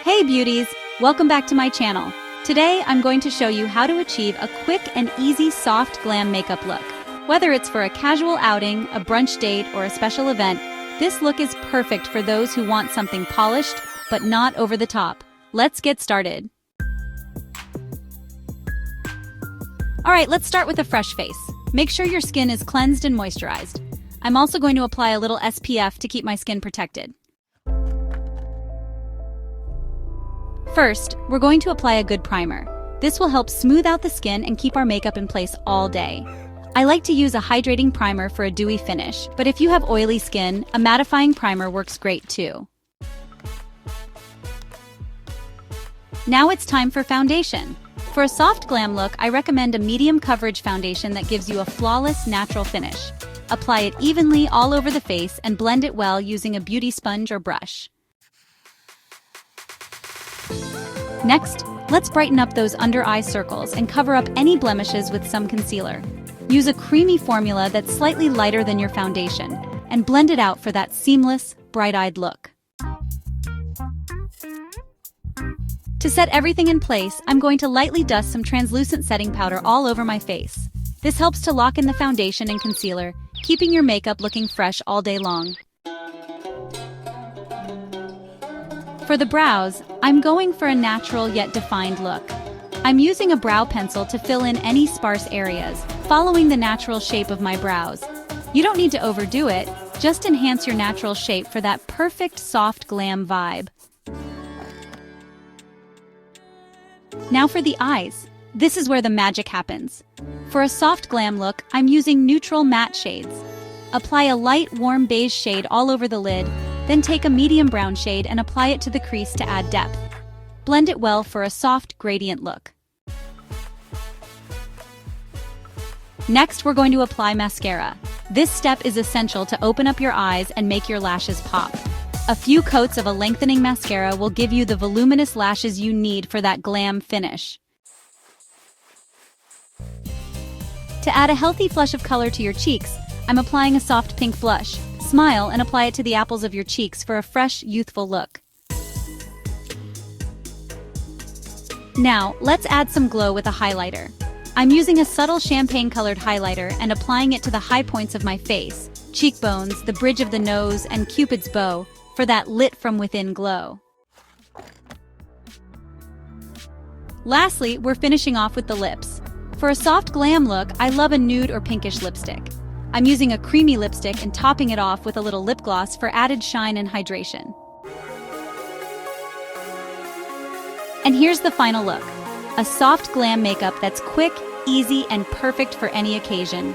Hey beauties, welcome back to my channel. Today I'm going to show you how to achieve a quick and easy soft glam makeup look. Whether it's for a casual outing, a brunch date, or a special event, this look is perfect for those who want something polished, but not over the top. Let's get started. Alright, let's start with a fresh face. Make sure your skin is cleansed and moisturized. I'm also going to apply a little SPF to keep my skin protected. First, we're going to apply a good primer. This will help smooth out the skin and keep our makeup in place all day. I like to use a hydrating primer for a dewy finish, but if you have oily skin, a mattifying primer works great too. Now it's time for foundation. For a soft glam look, I recommend a medium coverage foundation that gives you a flawless, natural finish. Apply it evenly all over the face and blend it well using a beauty sponge or brush. Next, let's brighten up those under-eye circles and cover up any blemishes with some concealer. Use a creamy formula that's slightly lighter than your foundation, and blend it out for that seamless, bright-eyed look. To set everything in place, I'm going to lightly dust some translucent setting powder all over my face. This helps to lock in the foundation and concealer, keeping your makeup looking fresh all day long. For the brows, I'm going for a natural yet defined look. I'm using a brow pencil to fill in any sparse areas, following the natural shape of my brows. You don't need to overdo it, just enhance your natural shape for that perfect soft glam vibe. Now for the eyes. This is where the magic happens. For a soft glam look, I'm using neutral matte shades. Apply a light, warm beige shade all over the lid, then take a medium brown shade and apply it to the crease to add depth. Blend it well for a soft gradient look. Next, we're going to apply mascara. This step is essential to open up your eyes and make your lashes pop. A few coats of a lengthening mascara will give you the voluminous lashes you need for that glam finish. To add a healthy flush of color to your cheeks, I'm applying a soft pink blush. Smile and apply it to the apples of your cheeks for a fresh, youthful look. Now, let's add some glow with a highlighter. I'm using a subtle champagne-colored highlighter and applying it to the high points of my face, cheekbones, the bridge of the nose, and Cupid's bow for that lit-from-within glow. Lastly, we're finishing off with the lips. For a soft glam look, I love a nude or pinkish lipstick. I'm using a creamy lipstick and topping it off with a little lip gloss for added shine and hydration. And here's the final look. A soft glam makeup that's quick, easy, and perfect for any occasion.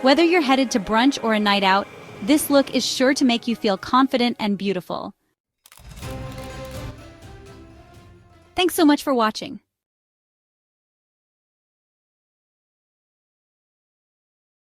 Whether you're headed to brunch or a night out, this look is sure to make you feel confident and beautiful. Thanks so much for watching.